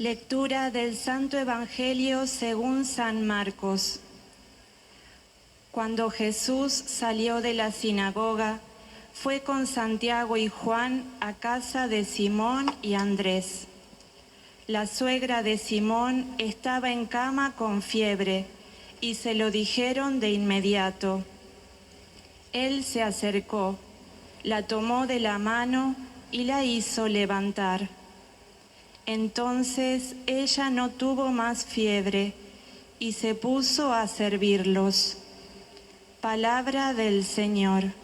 Lectura del Santo Evangelio según San Marcos. Cuando Jesús salió de la sinagoga, fue con Santiago y Juan a casa de Simón y Andrés. La suegra de Simón estaba en cama con fiebre y se lo dijeron de inmediato. Él se acercó, la tomó de la mano y la hizo levantar. Entonces ella no tuvo más fiebre y se puso a servirlos. Palabra del Señor.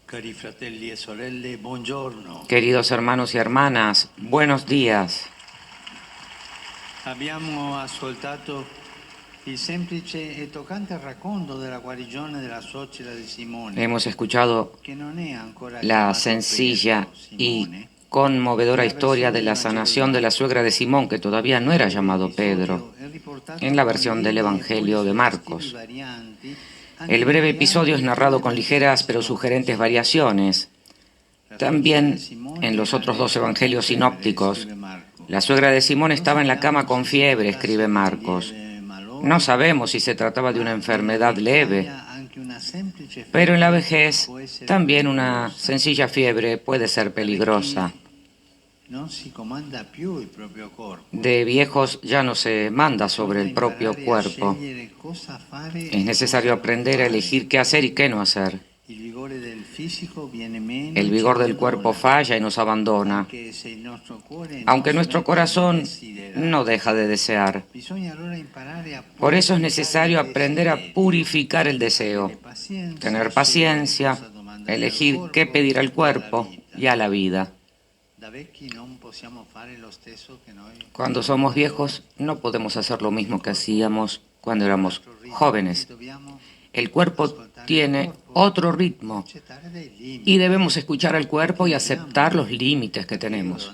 Cari fratelli e sorelle, buongiorno. Queridos hermanos y hermanas, buenos días. Abbiamo ascoltato il semplice e toccante racconto della guarigione della suocera di Simone. Hemos escuchado che non è ancora la chiamato sencilla Pedro, y Simone, conmovedora historia de la sanación de la suegra de Simón, que todavía no era llamado Pedro, en la versión del Evangelio de Marcos. El breve episodio es narrado con ligeras pero sugerentes variaciones. También en los otros dos evangelios sinópticos, la suegra de Simón estaba en la cama con fiebre, escribe Marcos. No sabemos si se trataba de una enfermedad leve, pero en la vejez también una sencilla fiebre puede ser peligrosa. De viejos ya no se manda sobre el propio cuerpo. Es necesario aprender a elegir qué hacer y qué no hacer. El vigor del cuerpo falla y nos abandona, aunque nuestro corazón no deja de desear. Por eso es necesario aprender a purificar el deseo, tener paciencia, elegir qué pedir al cuerpo y a la vida. Cuando somos viejos no podemos hacer lo mismo que hacíamos cuando éramos jóvenes. El cuerpo tiene otro ritmo y debemos escuchar al cuerpo y aceptar los límites que tenemos.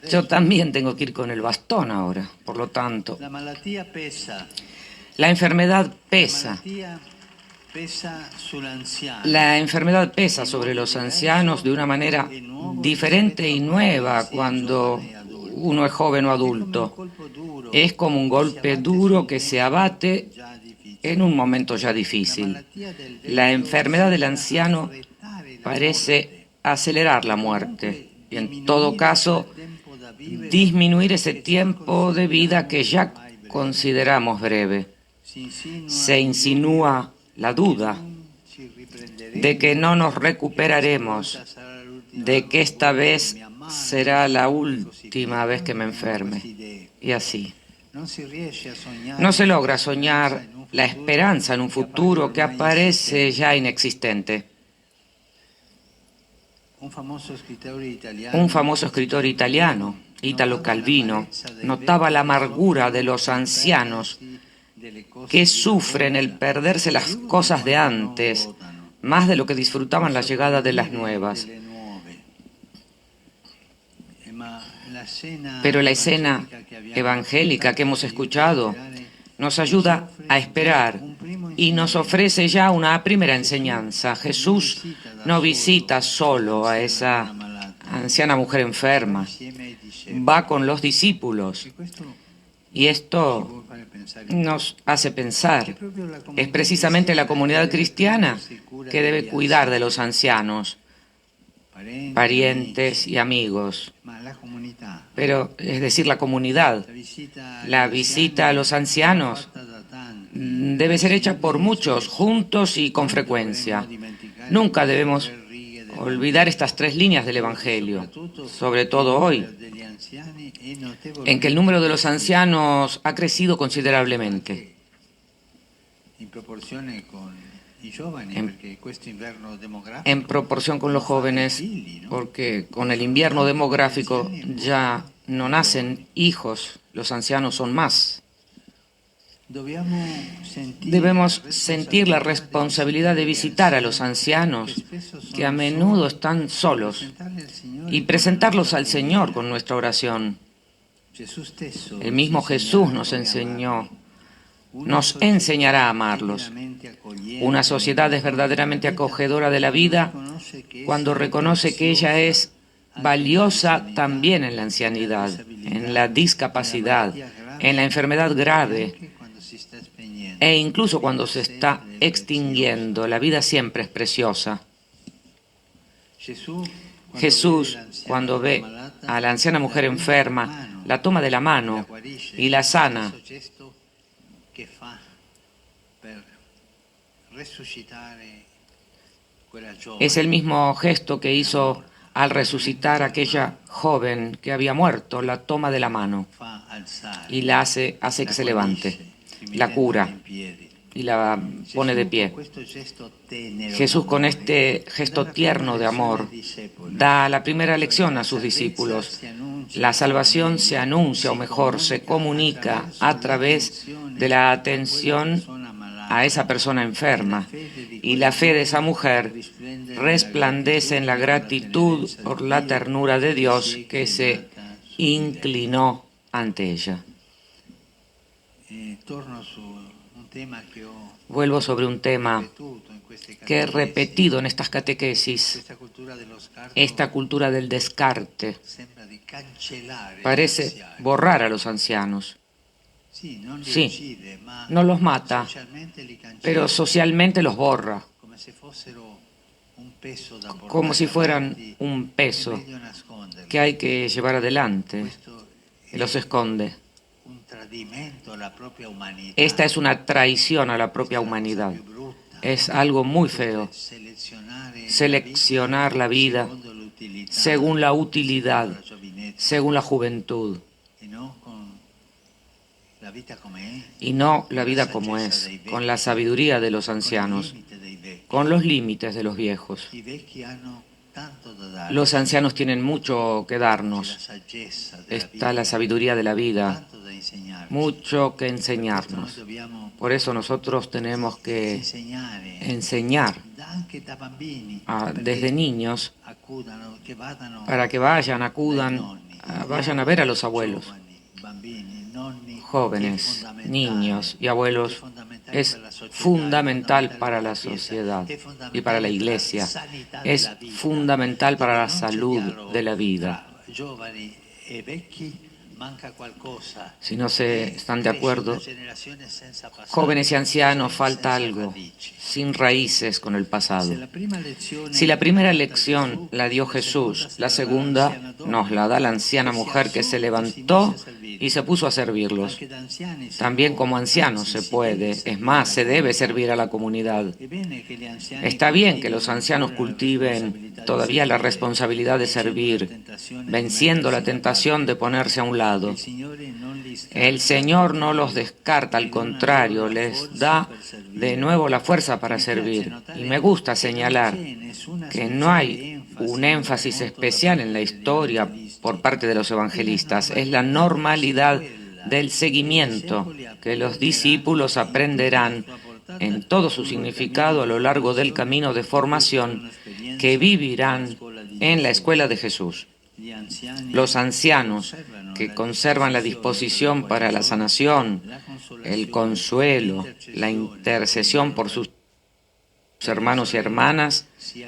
Yo también tengo que ir con el bastón ahora, por lo tanto. La enfermedad pesa. La enfermedad pesa sobre los ancianos de una manera diferente y nueva cuando uno es joven o adulto. Es como un golpe duro que se abate en un momento ya difícil. La enfermedad del anciano parece acelerar la muerte y, en todo caso, disminuir ese tiempo de vida que ya consideramos breve. Se insinúa la duda de que no nos recuperaremos, de que esta vez será la última vez que me enferme, y así. No se logra soñar la esperanza en un futuro que aparece ya inexistente. Un famoso escritor italiano, Italo Calvino, notaba la amargura de los ancianos que sufren el perderse las cosas de antes, más de lo que disfrutaban la llegada de las nuevas. Pero la escena evangélica que hemos escuchado nos ayuda a esperar y nos ofrece ya una primera enseñanza. Jesús no visita solo a esa anciana mujer enferma, va con los discípulos. Y esto nos hace pensar, es precisamente la comunidad cristiana que debe cuidar de los ancianos, parientes y amigos. Pero, es decir, la comunidad, la visita a los ancianos debe ser hecha por muchos, juntos y con frecuencia. Nunca debemos olvidar estas tres líneas del Evangelio, sobre todo hoy, en que el número de los ancianos ha crecido considerablemente. en proporción con los jóvenes, porque con el invierno demográfico ya no nacen hijos, los ancianos son más. Debemos sentir la responsabilidad de visitar a los ancianos que a menudo están solos y presentarlos al Señor con nuestra oración. El mismo Jesús nos enseñará a amarlos. Una sociedad es verdaderamente acogedora de la vida cuando reconoce que ella es valiosa también en la ancianidad, en la discapacidad, en la enfermedad grave e incluso cuando se está extinguiendo. La vida siempre es preciosa. Jesús, cuando ve a la anciana mujer enferma, la toma de la mano y la sana. Es el mismo gesto que hizo al resucitar a aquella joven que había muerto, la toma de la mano y la hace que se levante, la cura y la pone de pie. Jesús, con este gesto tierno de amor, da la primera lección a sus discípulos. La salvación se anuncia, o mejor, se comunica a través de la atención a esa persona enferma. Y la fe de esa mujer resplandece en la gratitud por la ternura de Dios que se inclinó ante ella. Vuelvo sobre un tema que he repetido en estas catequesis. Esta cultura del descarte parece borrar a los ancianos. Sí, no los mata, pero socialmente los borra, como si fueran un peso que hay que llevar adelante, y los esconde. Esta es una traición a la propia humanidad. Es algo muy feo. Seleccionar la vida según la utilidad, según la juventud, y no la vida como es, con la sabiduría de los ancianos, con los límites de los viejos. Los ancianos tienen mucho que darnos. Está la sabiduría de la vida, mucho que enseñarnos. Por eso nosotros tenemos que enseñar desde niños para que vayan a ver a los abuelos. Jóvenes, niños y abuelos, es fundamental para la sociedad y para la Iglesia. Es fundamental para la salud de la vida. Si no se están de acuerdo, jóvenes y ancianos, falta algo, sin raíces con el pasado. Si la primera lección la dio Jesús, la segunda nos la da la anciana mujer que se levantó y se puso a servirlos. También como ancianos se puede, es más, se debe servir a la comunidad. Está bien que los ancianos cultiven todavía la responsabilidad de servir, venciendo la tentación de ponerse a un lado. El Señor no los descarta, al contrario, les da de nuevo la fuerza para servir. Y me gusta señalar que no hay un énfasis especial en la historia por parte de los evangelistas. Es la normalidad del seguimiento que los discípulos aprenderán en todo su significado a lo largo del camino de formación que vivirán en la escuela de Jesús. Los ancianos que conservan la disposición para la sanación, el consuelo, la intercesión por sus hermanos y hermanas,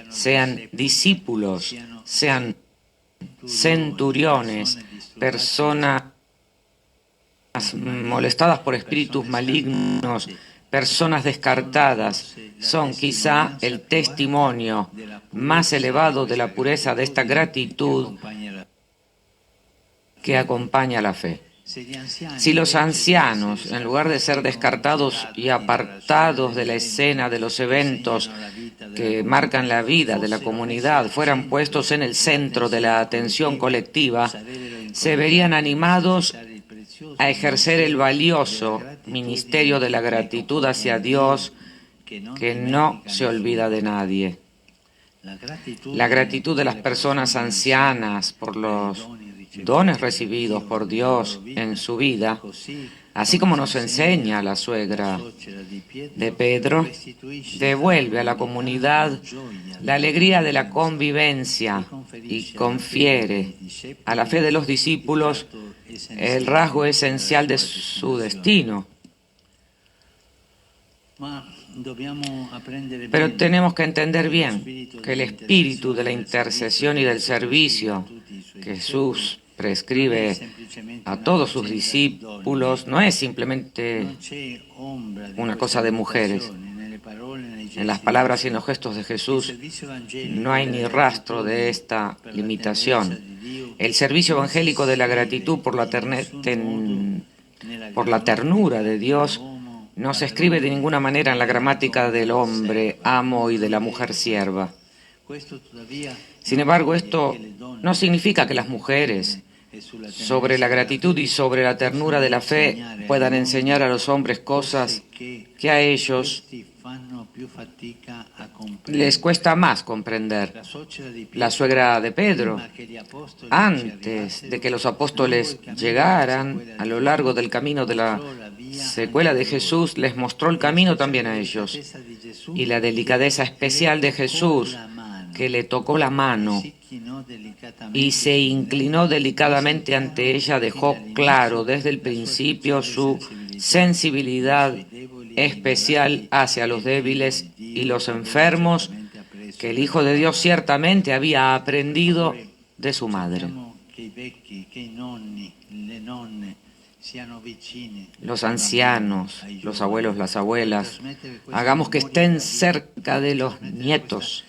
sean discípulos, sean centuriones, personas molestadas por espíritus malignos, personas descartadas, son quizá el testimonio más elevado de la pureza de esta gratitud que acompaña la fe. Si los ancianos, en lugar de ser descartados y apartados de la escena de los eventos que marcan la vida de la comunidad, fueran puestos en el centro de la atención colectiva, se verían animados a ejercer el valioso ministerio de la gratitud hacia Dios que no se olvida de nadie. La gratitud de las personas ancianas por los dones recibidos por Dios en su vida, así como nos enseña la suegra de Pedro, devuelve a la comunidad la alegría de la convivencia y confiere a la fe de los discípulos el rasgo esencial de su destino. Pero tenemos que entender bien que el espíritu de la intercesión y del servicio que Jesús prescribe a todos sus discípulos no es simplemente una cosa de mujeres. En las palabras y en los gestos de Jesús no hay ni rastro de esta limitación. El servicio evangélico de la gratitud por la ternura de Dios no se escribe de ninguna manera en la gramática del hombre amo y de la mujer sierva. Sin embargo, esto no significa que las mujeres, sobre la gratitud y sobre la ternura de la fe, puedan enseñar a los hombres cosas que a ellos les cuesta más comprender. La suegra de Pedro, antes de que los apóstoles llegaran, a lo largo del camino de la secuela de Jesús, les mostró el camino también a ellos. Y la delicadeza especial de Jesús, que le tocó la mano y se inclinó delicadamente ante ella, dejó claro desde el principio su sensibilidad especial hacia los débiles y los enfermos, que el Hijo de Dios ciertamente había aprendido de su madre. Los ancianos, los abuelos, las abuelas, hagamos que estén cerca de los nietos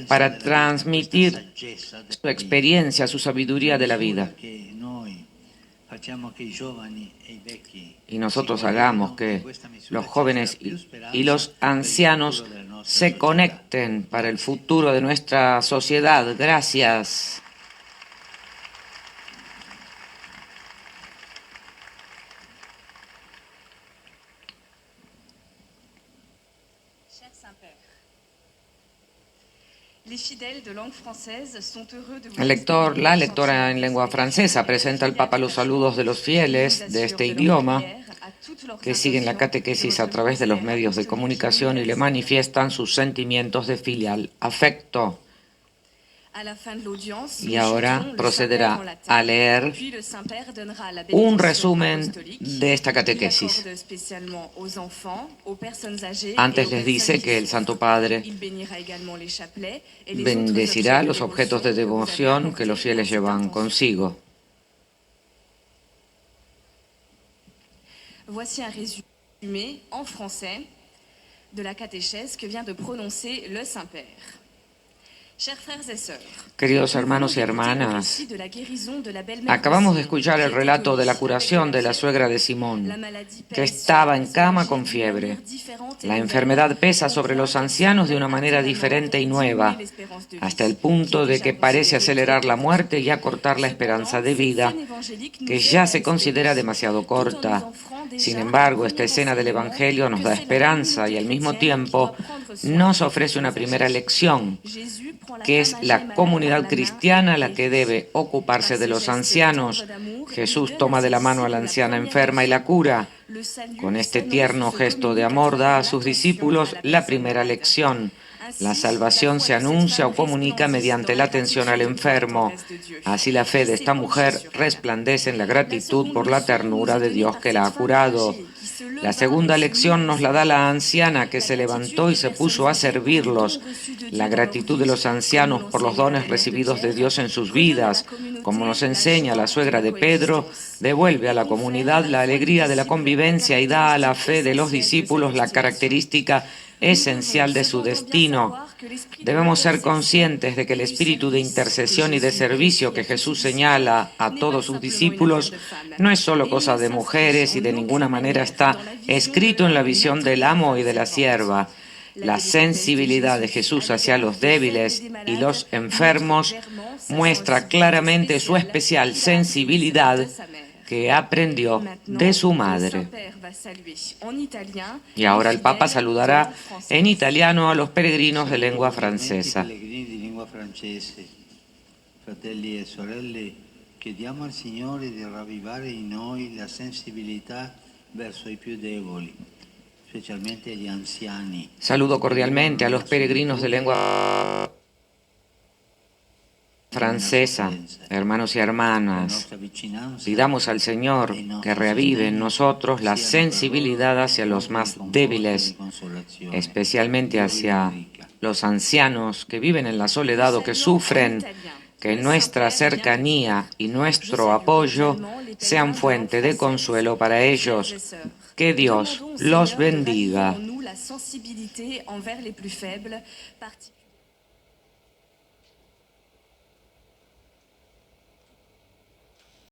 para transmitir su experiencia, su sabiduría de la vida. Y nosotros hagamos que los jóvenes y los ancianos se conecten para el futuro de nuestra sociedad. Gracias. La lectora en lengua francesa presenta al Papa los saludos de los fieles de este idioma que siguen la catequesis a través de los medios de comunicación y le manifiestan sus sentimientos de filial afecto. Y ahora procederá a leer un resumen de esta catequesis. Antes les dice que el Santo Padre bendecirá los objetos de devoción que los fieles llevan consigo. Voici un résumé en français de la catéchèse que vient de prononcer le Saint-Père. Queridos hermanos y hermanas, acabamos de escuchar el relato de la curación de la suegra de Simón, que estaba en cama con fiebre. La enfermedad pesa sobre los ancianos de una manera diferente y nueva, hasta el punto de que parece acelerar la muerte y acortar la esperanza de vida, que ya se considera demasiado corta. Sin embargo, esta escena del Evangelio nos da esperanza y al mismo tiempo nos ofrece una primera lección, que es la comunidad cristiana la que debe ocuparse de los ancianos. Jesús toma de la mano a la anciana enferma y la cura. Con este tierno gesto de amor da a sus discípulos la primera lección. La salvación se anuncia o comunica mediante la atención al enfermo. Así la fe de esta mujer resplandece en la gratitud por la ternura de Dios que la ha curado. La segunda lección nos la da la anciana que se levantó y se puso a servirlos. La gratitud de los ancianos por los dones recibidos de Dios en sus vidas, como nos enseña la suegra de Pedro, devuelve a la comunidad la alegría de la convivencia y da a la fe de los discípulos la característica esencial de su destino. Debemos ser conscientes de que el espíritu de intercesión y de servicio que Jesús señala a todos sus discípulos no es solo cosa de mujeres y de ninguna manera está escrito en la visión del amo y de la sierva. La sensibilidad de Jesús hacia los débiles y los enfermos muestra claramente su especial sensibilidad que aprendió de su madre. Y ahora el Papa saludará en italiano a los peregrinos de lengua francesa. Fratelli e sorelle, chiediamo al Signore di ravvivare in noi la sensibilità verso i più deboli, specialmente agli anziani. Saludo cordialmente a los peregrinos de lengua francesa, hermanos y hermanas. Pidamos al Señor que reavive en nosotros la sensibilidad hacia los más débiles, especialmente hacia los ancianos que viven en la soledad o que sufren, que nuestra cercanía y nuestro apoyo sean fuente de consuelo para ellos. Que Dios los bendiga.